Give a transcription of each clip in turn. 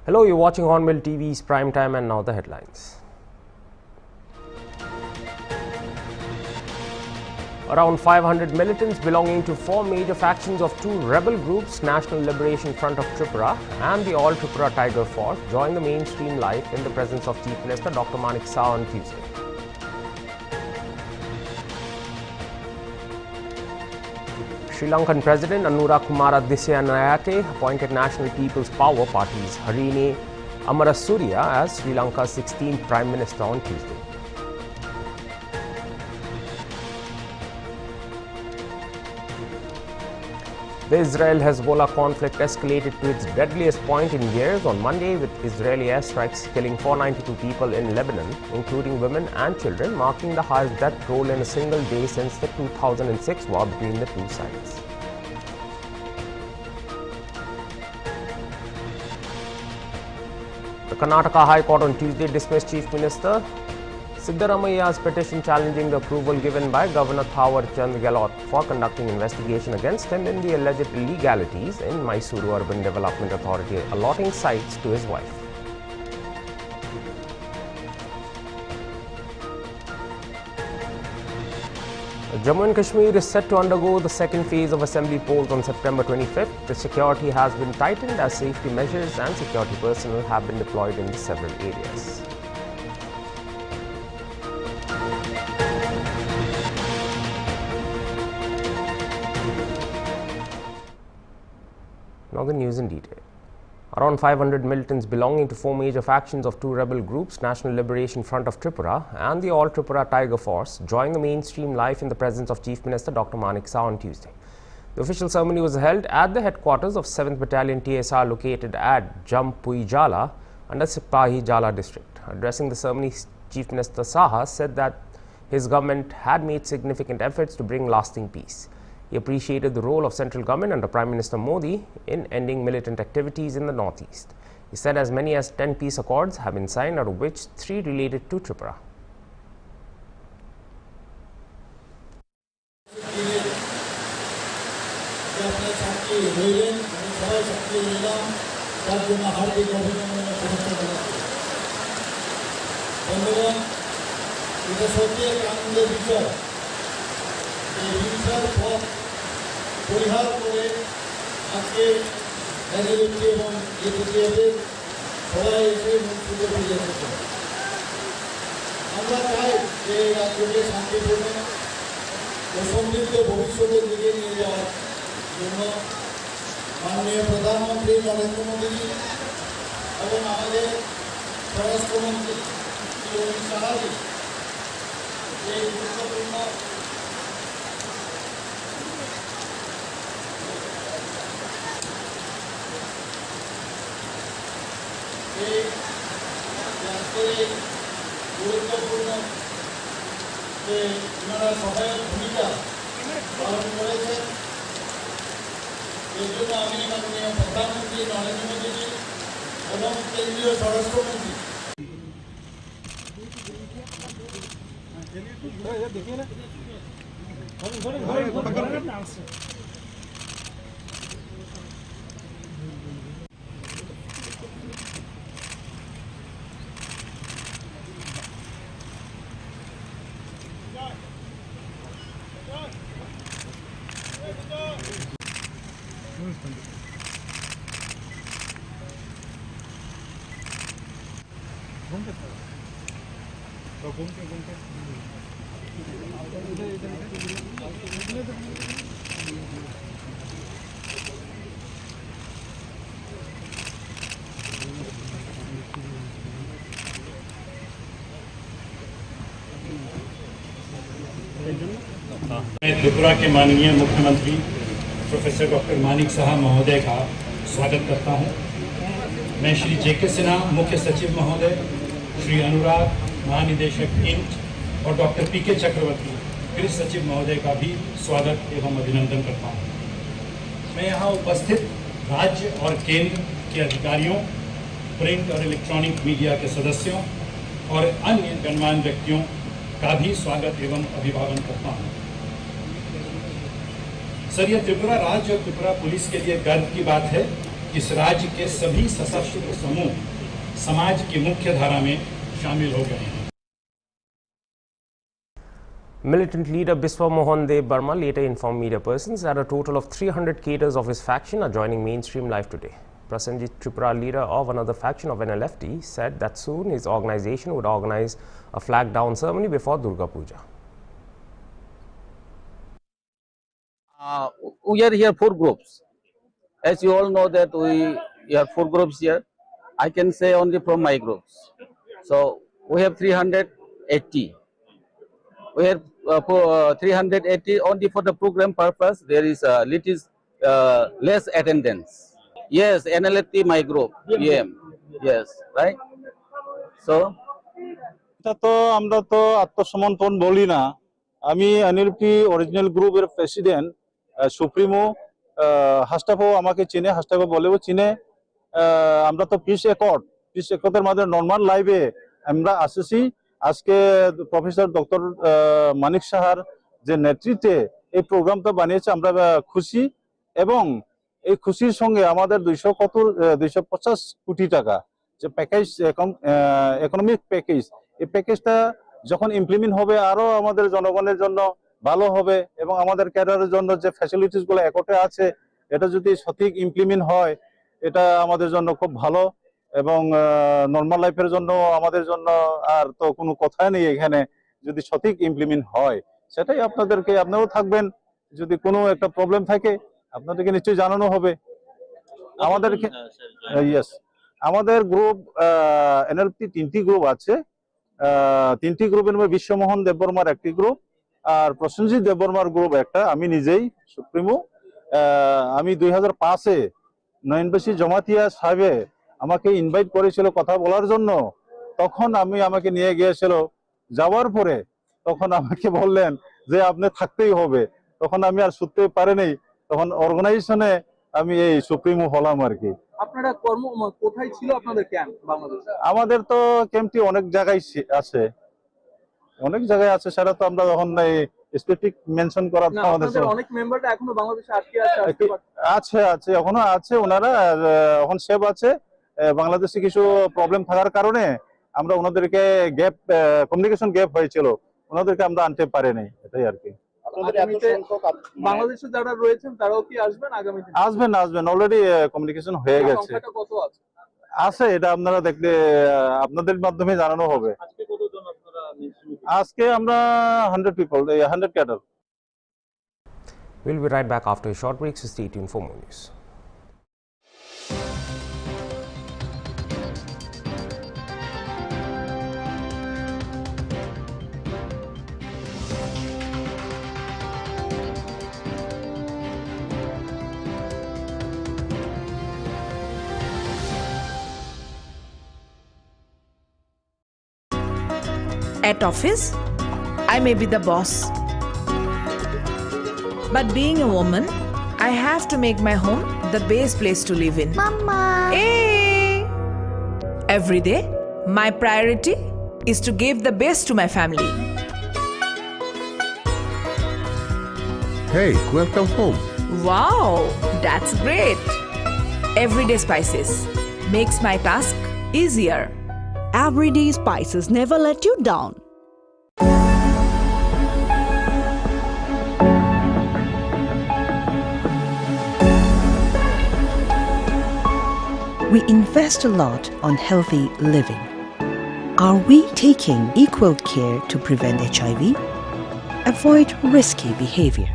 Hello, you're watching Hornbill TV's Prime Time, and now the headlines. Around 500 militants belonging to four major factions of two rebel groups, National Liberation Front of Tripura and the All Tripura Tiger Force, joined the mainstream life in the presence of Chief Minister Dr. Manik Saha on Tuesday. Sri Lankan President Anura Kumara Dissanayake appointed National People's Power Party's Harini Amarasuriya as Sri Lanka's 16th Prime Minister on Tuesday. The Israel-Hezbollah conflict escalated to its deadliest point in years on Monday, with Israeli airstrikes killing 492 people in Lebanon, including women and children, marking the highest death toll in a single day since the 2006 war between the two sides. The Karnataka High Court on Tuesday dismissed Chief Minister Siddaramaiahs' petition challenging the approval given by Governor Thawar Chand Gehlot for conducting investigation against him in the alleged illegalities in Mysuru Urban Development Authority allotting sites to his wife. Jammu and Kashmir is set to undergo the second phase of assembly polls on September 25th. The security has been tightened as safety measures and security personnel have been deployed in the several areas. Now the news in detail. Around 500 militants belonging to four major factions of two rebel groups, National Liberation Front of Tripura and the All Tripura Tiger Force, joined the mainstream life in the presence of Chief Minister Dr. Manik Saha on Tuesday. The official ceremony was held at the headquarters of 7th Battalion TSR located at Jammu Jala under Sipahi Jala district. Addressing the ceremony, Chief Minister Saha said that his government had made significant efforts to bring lasting peace. He appreciated the role of central government under Prime Minister Modi in ending militant activities in the northeast. He said as many as 10 peace accords have been signed, out of which 3 related to Tripura. পরিহার করে আজকে রাজনীতি এবং এদিকে সবাই এসে মুখ তুলে ফিরিয়ে দিচ্ছে। আমরা চাই যে রাজ্যকে শান্তিপূর্ণ ও সমৃদ্ধ ভবিষ্যতের দিকে নিয়ে যাওয়ার জন্য মাননীয় প্রধানমন্ত্রী নরেন্দ্র মোদীজি এবং আমাদের স্বরাষ্ট্রমন্ত্রী শ্রী অমিত শাহজি এই গুরুত্বপূর্ণ গুরুত্বপূর্ণ যে ওনারা সহায়ক ভূমিকা পালন করেছেন। এর জন্য আমি মাননীয় প্রধানমন্ত্রী নরেন্দ্র মোদীজি এবং কেন্দ্রীয় স্বরাষ্ট্রমন্ত্রী मैं त्रिपुरा के माननीय मुख्यमंत्री प्रोफेसर डॉक्टर मानिक साहा महोदय का स्वागत करता हूं। मैं श्री जे.के. सिन्हा मुख्य सचिव महोदय, श्री अनुराग महानिदेशक इंट और डॉक्टर पी.के. चक्रवर्ती गृह सचिव महोदय का भी स्वागत एवं अभिनंदन करता हूं। मैं यहाँ उपस्थित राज्य और केंद्र के अधिकारियों, प्रिंट और इलेक्ट्रॉनिक मीडिया के सदस्यों और अन्य गणमान्य व्यक्तियों का भी स्वागत एवं अभिवादन करता हूँ। सर, यह त्रिपुरा राज्य और त्रिपुरा पुलिस के लिए गर्व की बात है कि इस राज्य के सभी सशस्त्र समूह समाज की मुख्य धारा में शामिल हो गए हैं। Militant leader Biswa Mohan Dev Burma later informed media persons that a total of 300 cadres of his faction are joining mainstream life today. Prasenjit Tripura, leader of another faction of NLFT, said that soon his organization would organize a flag down ceremony before Durga Puja. We are here 4 groups. As you all know that we have 4 groups here. I can say only from my groups. So we have 380. We have 380 only for the program purpose. There is less attendance. Yes, NLFT my group. Yes, right. So এটা তো আমরা তো আত্মসমর্পণ বলি না। আমি NLP original গ্রুপের president supremo হাস্টাফো আমাকে চিনে, হাস্টাফো বলেও চিনে। আমরা তো পিস একর্ডের মাধ্যমে নর্মাল লাইভে আমরা আসছি। আজকে প্রফেসর ডক্টর মানিক সাহার যে নেতৃত্বে এই প্রোগ্রামটা বানিয়েছে আমরা খুশি, এবং এই খুশির সঙ্গে আমাদের 250 কোটি টাকা যে প্যাকেজ ইকোনমিক প্যাকেজ, এই প্যাকেজটা যখন ইমপ্লিমেন্ট হবে আরো আমাদের জনগণের জন্য ভালো হবে, এবং আমাদের ক্যাডারের জন্য যে ফ্যাসিলিটিস গুলো একটে আছে এটা যদি সঠিক ইমপ্লিমেন্ট হয় এটা আমাদের জন্য খুব ভালো, এবং নর্মাল লাইফের জন্য আমাদের জন্য আর তো কোনো কথাই নেই। এখানে যদি সঠিক ইমপ্লিমেন্ট হয় সেটাই আপনারাও থাকবেন। যদি কোনো একটা প্রবলেম থাকে আপনাদেরকে নিশ্চয়ই জানানো হবে। আমাদের গ্রুপ এনএলপি 3টি গ্রুপ আছে। 3টি গ্রুপের মধ্যে বিশ্বমোহন দেববর্মার একটি গ্রুপ, আর প্রসেনজিৎ দেববর্মার গ্রুপ একটা, আমি নিজেই সুপ্রিমো। আমি 2005-এ নয়নবাসী জমাতিয়া সাহেবে আমাকে ইনভাইট করেছিল কথা বলার জন্য। তখন আমাকে নিয়ে গিয়েছিল, যাওয়ার পরে তখন আমাকে বললেন যে আপনি থাকতেই হবে। তখন আমি আর শুনতে পারিনি, তখন অর্গানাইজেশনে আমি এই সুপ্রিমো হলাম আর কি। আপনারা কোথায় ছিল আপনাদের ক্যাম্প বাংলাদেশে? আমাদের তো ক্যাম্পটি অনেক জায়গায় আছে, সেটা তো আমরা যখন স্পেসিফিক মেনশন করা তো আমাদের অনেক মেম্বারটা এখনো বাংলাদেশে আটকে আছে এখনো আছে। ওনারা এখন সেভ আছে। বাংলাদেশে কিছু প্রবলেম থাকার কারণে আমরা ওনাদেরকে কমিউনিকেশন গ্যাপ হয়েছিল, ওনাদেরকে আমরা আনতে পারিনি, এটাই আর কি। বাংলাদেশে যারা রয়েছেন তারাও কি আসবেন আগামীতে? আসবেন অলরেডি কমিউনিকেশন হয়ে গেছে। কত আছে এটা আপনারা দেখলে আপনাদের মাধ্যমে জানানো হবে। আজকে আমরা 100 people, 100 cattle. We'll be right back after a short break, so stay tuned for more news. At office, I may be the boss. But being a woman, I have to make my home the best place to live in. Mama! Hey! Every day, my priority is to give the best to my family. Hey, welcome home. Wow, that's great. Everyday spices makes my task easier. Everyday spices never let you down. We invest a lot on healthy living. Are we taking equal care to prevent HIV? Avoid risky behavior.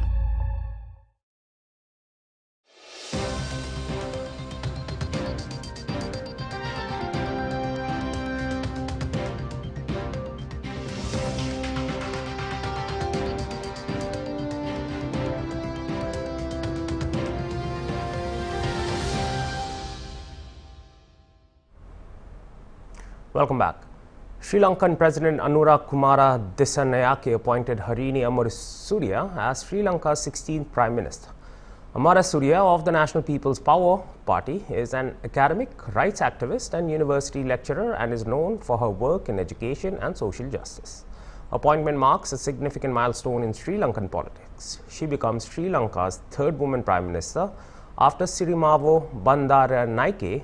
Welcome back. Sri Lankan President Anura Kumara Dissanayake appointed Harini Amarasuriya as Sri Lanka's 16th Prime Minister. Amarasuriya of the National People's Power Party is an academic, rights activist and university lecturer and is known for her work in education and social justice. Appointment marks a significant milestone in Sri Lankan politics. She becomes Sri Lanka's third woman Prime Minister after Sirimavo Bandaranaike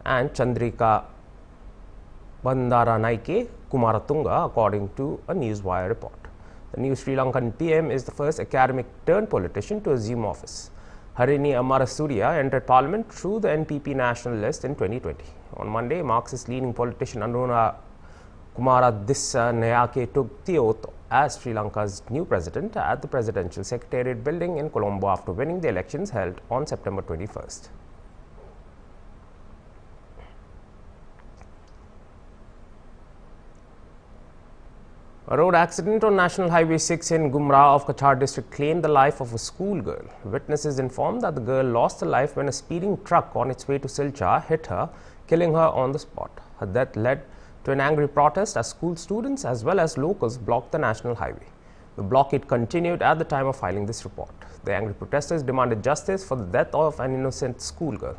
and Chandrika Bandaranaike Kumaratunga, according to a Newswire report. The new Sri Lankan PM is the first academic-turned-politician to assume office. Harini Amarasuriya entered parliament through the NPP national list in 2020. On Monday, Marxist-leaning politician Aruna Kumaradissanayake took the oath as Sri Lanka's new president at the Presidential Secretariat building in Colombo after winning the elections held on September 21st. A road accident on National Highway 6 in Gumrah of Cachar district claimed the life of a schoolgirl. Witnesses informed that the girl lost her life when a speeding truck on its way to Silchar hit her, killing her on the spot. Her death led to an angry protest as school students as well as locals blocked the national highway. The blockade continued at the time of filing this report. The angry protesters demanded justice for the death of an innocent schoolgirl.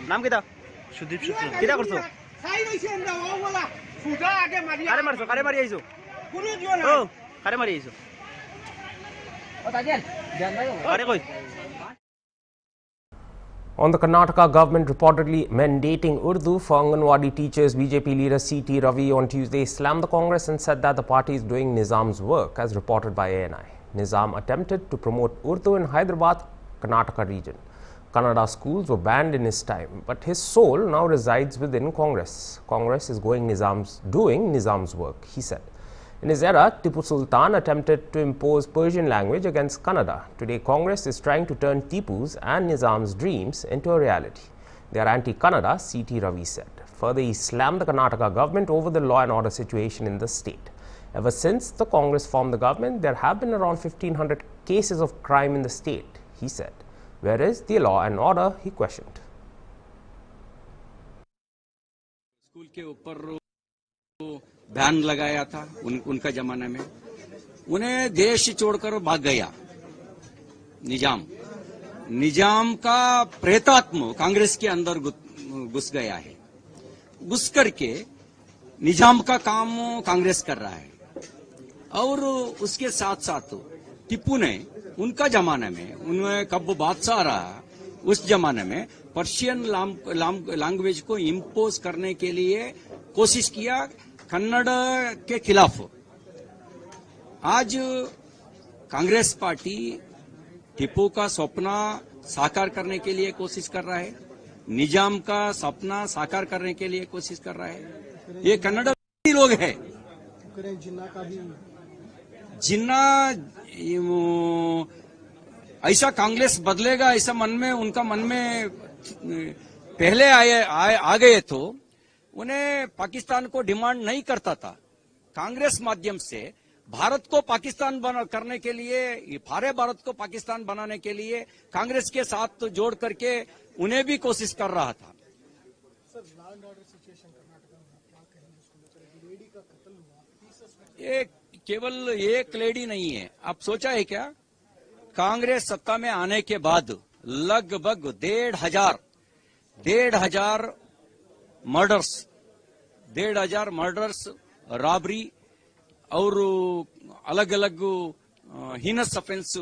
नाम किता सुदीप सुदीप किता करছো খাই রইছে আমরা OLA ফুটা আগে মারি কারে মারি আইছো কোন দিও না ও কারে মারি আইছো ও তাজেল ধ্যান নাই আরে কই On the Karnataka government reportedly mandating Urdu for Anganwadi teachers, BJP leader C.T. Ravi on Tuesday slammed the Congress and said that the party is doing Nizam's work, as reported by ANI. Nizam attempted to promote Urdu in Hyderabad, Karnataka region. Kannada schools were banned in his time, but his soul now resides within Congress. Congress is doing Nizam's work, he said. In his era, Tipu Sultan attempted to impose Persian language against Kannada. Today, Congress is trying to turn Tipu's and Nizam's dreams into a reality. They are anti-Kannada, C.T. Ravi said. Further, he slammed the Karnataka government over the law and order situation in the state. Ever since the Congress formed the government, there have been around 1,500 cases of crime in the state, he said. Where is the law and order, he questioned. School के ऊपर ban लगाया था उनका जमाने में, उन्हें देश छोड़कर भाग गया निजाम का प्रेतात्मा कांग्रेस के अंदर घुस गया है। घुस करके निजाम का काम कांग्रेस कर रहा है। और उसके साथ साथ टिप्पू ने उनका जमाने में, उन्हें कब बादशाह रहा उस जमाने में पर्शियन लैंग्वेज को इम्पोज करने के लिए कोशिश किया कन्नड़ के खिलाफ। आज कांग्रेस पार्टी टिप्पू का सपना साकार करने के लिए कोशिश कर रहा है, निजाम का सपना साकार करने के लिए कोशिश कर रहा है। ये कन्नड़ लोग हैं। जिन्ना ऐसा कांग्रेस बदलेगा ऐसा मन में उनका मन में पहले आ गए तो उन्हें पाकिस्तान को डिमांड नहीं करता था। कांग्रेस माध्यम से भारत को पाकिस्तान करने के लिए, सारे भारत को पाकिस्तान बनाने के लिए कांग्रेस के साथ जोड़ करके उन्हें भी कोशिश कर रहा था। ये केवल एक लेडी नहीं है। आप सोचा है क्या, कांग्रेस सत्ता में आने के बाद लगभग 1,500 मर्डर्स, रॉबरी और अलग अलग हीनस ऑफेंस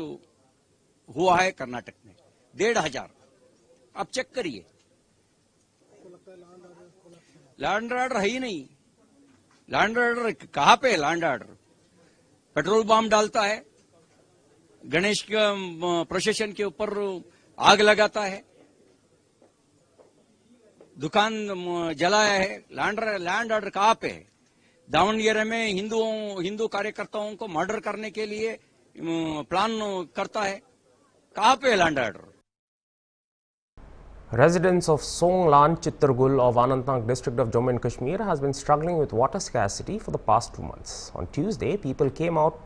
हुआ है कर्नाटक में। 1,500। आप चेक करिए, लैंड ऑर्डर है ही नहीं। लैंड ऑर्डर कहां पे? लैंड ऑर्डर पेट्रोल बम डालता है, गणेश का प्रोसेशन के ऊपर आग लगाता है, दुकान जलाया है। लैंड ऑर्डर कहां पे है? दावणगेरे में हिंदू कार्यकर्ताओं को मर्डर करने के लिए प्लान करता है। कहां पे land order? Residents of Songlan Chittargul of Anantnag district of Jammu and Kashmir has been struggling with water scarcity for the past 2 months. On Tuesday, people came out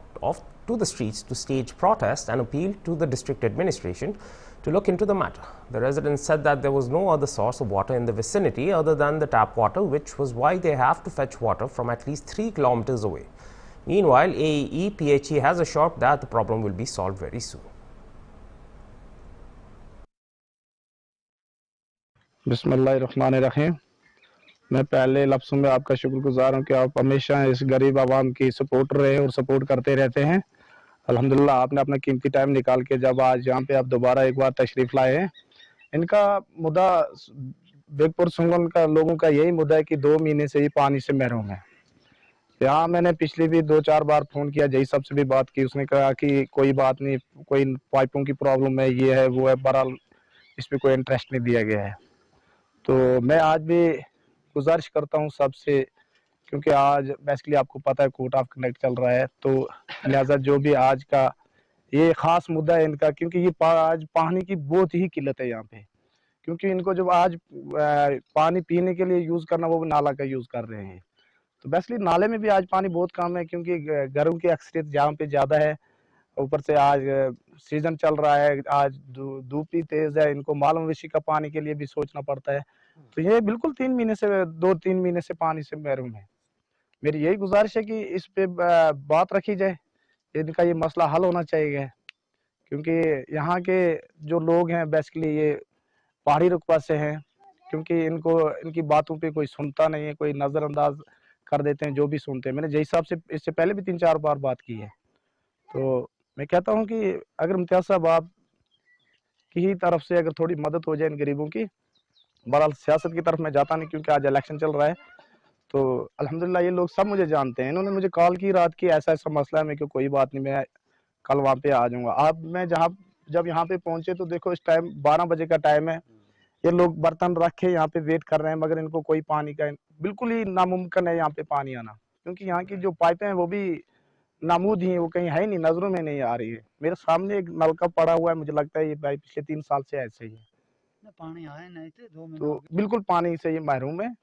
to the streets to stage protests and appealed to the district administration to look into the matter. The residents said that there was no other source of water in the vicinity other than the tap water, which was why they have to fetch water from at least 3 kilometers away. Meanwhile, AEE PHE has assured that the problem will be solved very soon. बिस्मिल्लाहिर्रहमानिर्रहीम। मैं पहले लफ्ज़ों में आपका शुक्रगुजार हूँ कि आप हमेशा इस गरीब आवाम की सपोर्ट रहे और सपोर्ट करते रहते हैं। अल्हम्दुलिल्लाह आपने अपना कीमती टाइम निकाल के जब आज यहाँ पे आप दोबारा एक बार तशरीफ़ लाए हैं। इनका मुद्दा बेगपुर सुंगल का लोगों का यही मुद्दा है कि 2 महीने से ही पानी से महरूम है। यहाँ मैंने पिछली भी 2-4 बार फ़ोन किया, जय साहब से भी बात की, उसने कहा कि कोई बात नहीं, कोई पाइपों की प्रॉब्लम है, ये है वो है, बहरहाल इस पर कोई इंटरेस्ट नहीं दिया गया है। तो मैं आज भी गुजारिश करता हूँ सबसे, क्योंकि आज बेसिकली आपको पता है कोर्ट ऑफ कंडक्ट चल रहा है, तो लिहाजा जो भी आज का ये ख़ास मुद्दा है इनका, क्योंकि ये आज पानी की बहुत ही किल्लत है यहाँ पे, क्योंकि इनको जब आज पानी पीने के लिए यूज़ करना वो नाला का यूज़ कर रहे हैं। तो बेसिकली नाले में भी आज पानी बहुत कम है, क्योंकि गर्म की अक्सरियत जहाँ पे ज़्यादा है, ऊपर से आज सीजन चल रहा है, आज धूप भी तेज़ है, इनको माल मवेशी का पानी के लिए भी सोचना पड़ता है। तो ये बिल्कुल 3 महीने से 2-3 महीने से पानी से महरूम है। मेरी यही गुजारिश है कि इस पे बात रखी जाए, इनका ये मसला हल होना चाहिए, क्योंकि यहाँ के जो लोग हैं बेसिकली ये पहाड़ी रुतबा से हैं, क्योंकि इनकी बातों पे कोई सुनता नहीं है, कोई नज़रअंदाज कर देते हैं जो भी सुनते हैं। मैंने जय साहब से इससे पहले भी 3-4 बार बात की है। तो मैं कहता हूँ कि अगर इम्तियाज़ साहब आप की ही तरफ से अगर थोड़ी मदद हो जाए इन गरीबों की, बहरहाल सियासत की तरफ मैं जाता नहीं क्योंकि आज इलेक्शन चल रहा है, तो अल्हम्दुलिल्लाह ये लोग सब मुझे जानते हैं। इन्होंने मुझे कॉल की रात की, ऐसा ऐसा मसला है, मैं कोई बात नहीं, मैं कल वहाँ पे आ जाऊँगा। आप मैं जब यहाँ पे पहुँचे तो देखो इस टाइम 12 बजे का टाइम है, ये लोग बर्तन रख के यहाँ पे वेट कर रहे हैं, मगर इनको कोई पानी का बिल्कुल ही नामुमकिन है यहाँ पे पानी आना, क्योंकि यहाँ की जो पाइपें हैं वो भी नामूद ही है, वो कहीं है ही नहीं, नजरों में नहीं आ रही है। मेरे सामने एक नलका पड़ा हुआ है, मुझे लगता है ये भाई पिछले 3 साल से ऐसे ही है, पानी आए नहीं थे 2 महीने तो बिल्कुल पानी से ये महरूम है।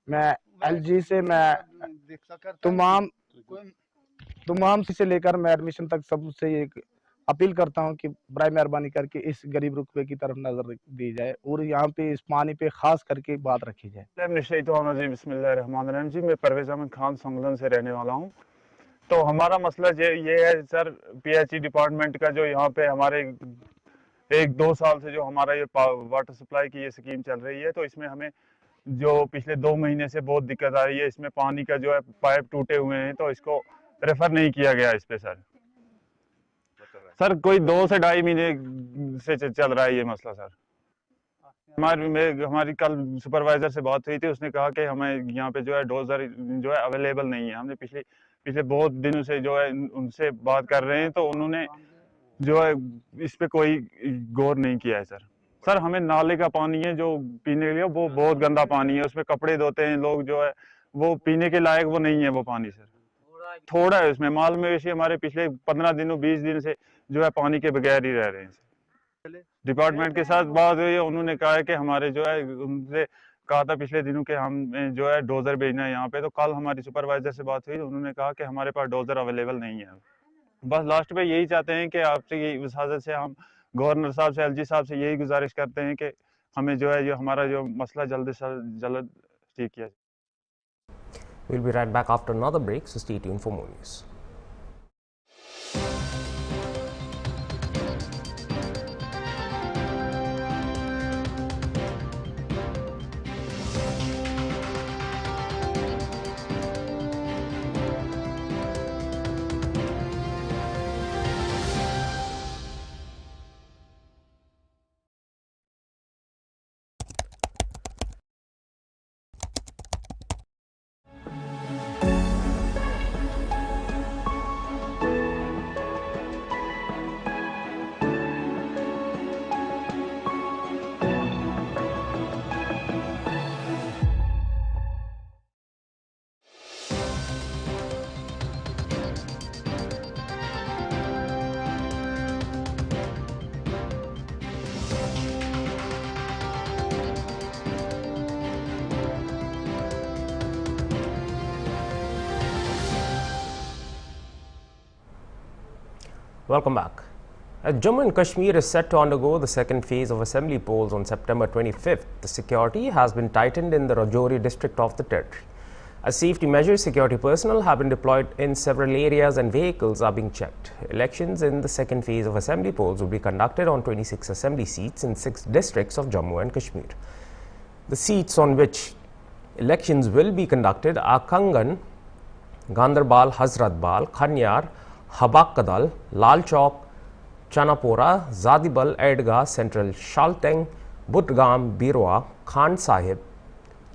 मैं एलजी से मैं तमाम से लेकर मैं एडमिशन तक सबसे एक अपील करता हूं कि बराए मेहरबानी करके इस गरीब रुतबे की तरफ नजर दी जाए और यहाँ पे इस पानी पे खास करके बात रखी जाए। बिस्मिल्लाहिर्रहमानिर्रहीम जी, मैं परवेज़ अहमद खान सोंगलन से रहने वाला हूँ। तो हमारा मसला ये है सर, पीएचई डिपार्टमेंट का जो यहाँ पे हमारे 1-2 साल से जो हमारा ये वाटर सप्लाई की ये स्कीम चल रही है, तो इसमें हमें जो पिछले 2 महीने से बहुत दिक्कत आ रही है। इसमें पानी का जो है पाइप टूटे हुए हैं, तो इसको रेफर नहीं किया गया इस पे सर कोई 2 से 2.5 महीने से चल रहा है ये मसला सर। हमारी कल सुपरवाइजर से बात हुई थी, उसने कहा कि हमें यहाँ पे जो है डोजर जो है अवेलेबल नहीं है। हमने पिछले बहुत दिनों से जो है उनसे बात कर रहे हैं, तो उन्होंने जो है इस पे कोई गौर नहीं किया है सर हमें नाले का पानी है जो पीने के लिए, वो बहुत गंदा पानी है, उसमें कपड़े धोते हैं लोग, जो है वो पीने के लायक वो नहीं है वो पानी सर। थोड़ा है उसमें, माल मवेशी हमारे पिछले 15 दिनों 20 दिन से जो है पानी के बगैर ही रह रहे हैं सर। डिपार्टमेंट के साथ बात हुई है, उन्होंने कहा है कि हमारे जो है उनसे कहा था पिछले दिनों के हम जो है डोजर भेजना है यहाँ पे। तो कल हमारी सुपरवाइजर से बात हुई, उन्होंने कहा कि हमारे पास डोजर अवेलेबल नहीं है। बस लास्ट पे यही चाहते हैं कि आपसे यही वसाजत से हम गवर्नर साहब से, एलजी साहब से यही गुजारिश करते हैं कि हमें जो है हमारा जो मसला जल्द से जल्द ठीक किया जाए। We'll be right back after another break, so stay tuned for more news. Welcome back. As Jammu and Kashmir is set to undergo the second phase of assembly polls on September 25th, the security has been tightened in the Rajouri district of the territory. As safety measures, security personnel have been deployed in several areas and vehicles are being checked. Elections in the second phase of assembly polls will be conducted on 26 assembly seats in 6 districts of Jammu and Kashmir. The seats on which elections will be conducted are Kangan, Gandarbal, Hazratbal, Khanyar, Habakadal, Lal Chowk, Chanapora, Zadibal, Edgah, Central Shalteng, Budgam, Birwa, Khan Sahib,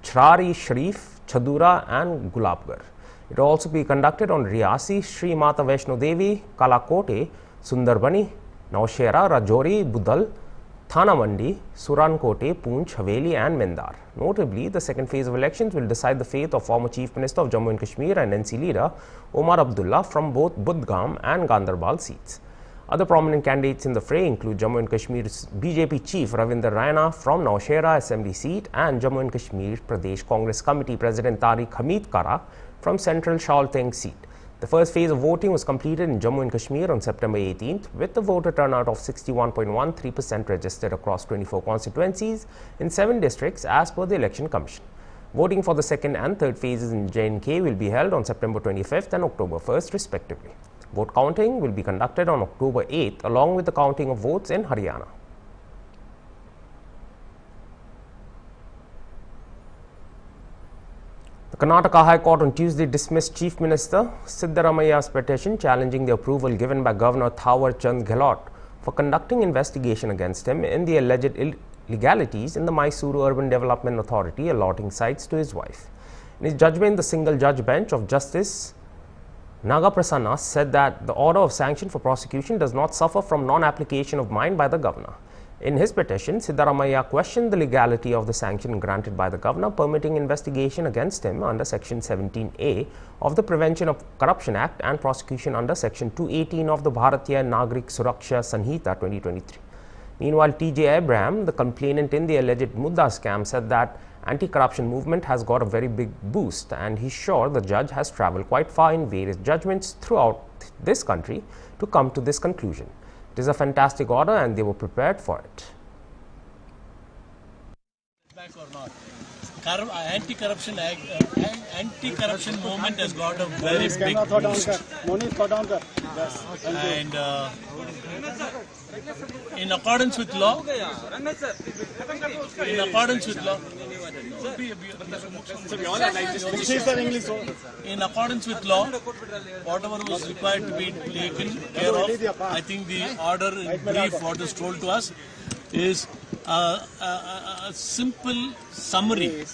Chrari Sharif, Chadura and Gulabgarh. It will also be conducted on Riasi, Sri Mata Vaishno Devi, Kalakote, Sundarbani, Naushera, Rajouri, Budal, Thana Mandi, Surankote, Poonch, Haveli and Mendar. Notably, the second phase of elections will decide the fate of former Chief Minister of Jammu and Kashmir and NC leader Omar Abdullah from both Budgam and Gandarbal seats. Other prominent candidates in the fray include Jammu and Kashmir's BJP chief Ravinder Raina from Naushera Assembly seat and Jammu and Kashmir Pradesh Congress Committee President Tariq Hamid Kara from Central Shalteng seat. The first phase of voting was completed in Jammu and Kashmir on September 18th with the voter turnout of 61.13% registered across 24 constituencies in 7 districts as per the Election Commission. Voting for the second and third phases in J&K will be held on September 25th and October 1st respectively. Vote counting will be conducted on October 8th along with the counting of votes in Haryana. The Karnataka High Court on Tuesday dismissed Chief Minister Siddaramaiahs petition challenging the approval given by Governor Thawar Chand Gehlot for conducting investigation against him in the alleged illegalities in the Mysuru Urban Development Authority allotting sites to his wife. In his judgment, the single judge bench of Justice Nagaprasanna said that the order of sanction for prosecution does not suffer from non-application of mine by the governor. In his petition, Siddaramaiah questioned the legality of the sanction granted by the governor permitting investigation against him under Section 17A of the Prevention of Corruption Act and prosecution under Section 218 of the Bharatiya Nagrik Suraksha Sanhita 2023. Meanwhile, T.J. Abraham, the complainant in the alleged Mudda scam, said that anti-corruption movement has got a very big boost and he's sure the judge has travelled quite far in various judgments throughout this country to come to this conclusion. It is a fantastic order and they were prepared for it. Back or not? Anti-corruption movement has got a very big boost. And in accordance with law, whatever was required to be taken care of, I think the order in brief what is told to us is a simple summary,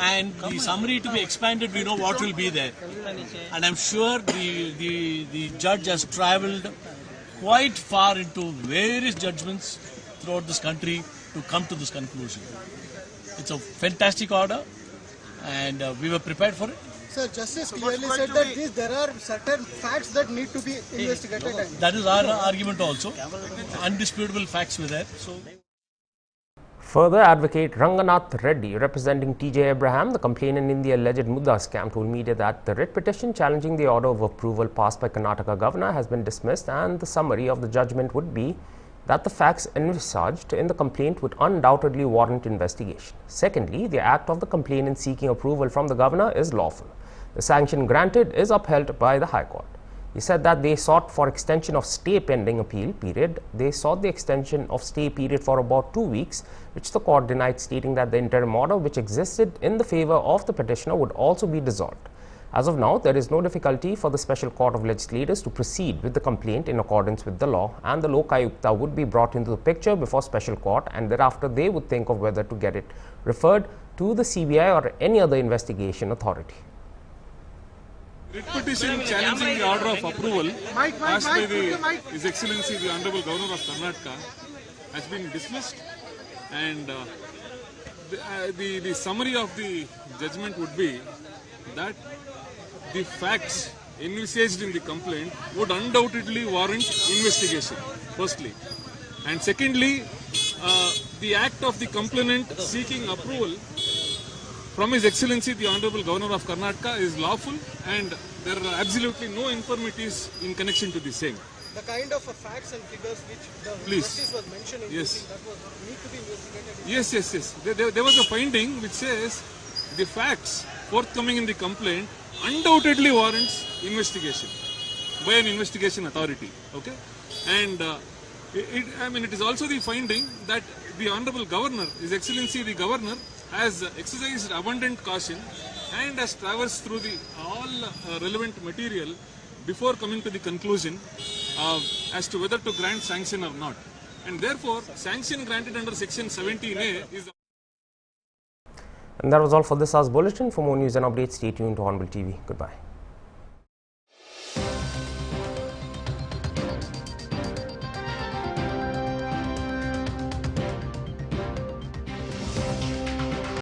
and the summary to be expanded, we know what will be there, and I'm sure the judge has travelled quite far into various judgments throughout this country to come to this conclusion. It's a fantastic order and we were prepared for it. Sir, Justice clearly said that there are certain facts that need to be investigated. That is our argument also. Undisputable facts were there. So. Further, Advocate Ranganath Reddy, representing T.J. Abraham, the complainant in the alleged Mudda scam, told media that the writ petition challenging the order of approval passed by Karnataka governor has been dismissed and the summary of the judgment would be that the facts envisaged in the complaint would undoubtedly warrant investigation. Secondly, the act of the complainant seeking approval from the governor is lawful. The sanction granted is upheld by the High Court. He said that they sought for extension of stay pending appeal period. They sought the extension of stay period for about 2 weeks, which the court denied, stating that the interim order which existed in the favor of the petitioner would also be dissolved. As of now, there is no difficulty for the Special Court of Legislators to proceed with the complaint in accordance with the law, and the Lokayukta would be brought into the picture before Special Court, and thereafter they would think of whether to get it referred to the CBI or any other investigation authority. Writ petition challenging the order of approval passed by His Excellency the Honorable Governor of Karnataka has been dismissed, and the summary of the judgment would be that the facts envisaged in the complaint would undoubtedly warrant investigation, firstly. And secondly, the act of the complainant seeking approval from His Excellency the Honorable Governor of Karnataka is lawful, and there are absolutely no infirmities in connection to the same. the kind of facts and figures which the justice was mentioning, Yes. that was need to be investigated. Yes. There was a finding which says the facts forthcoming in the complaint undoubtedly warrants investigation by an investigation authority. Okay, and it is also the finding that the Honorable Governor, His Excellency the Governor, has exercised abundant caution and has traversed through all relevant material before coming to the conclusion as to whether to grant sanction or not. And therefore, sanction granted under Section 17A is... And that was all for this hour's bulletin. For more news and updates, stay tuned to Hornbill TV. Goodbye.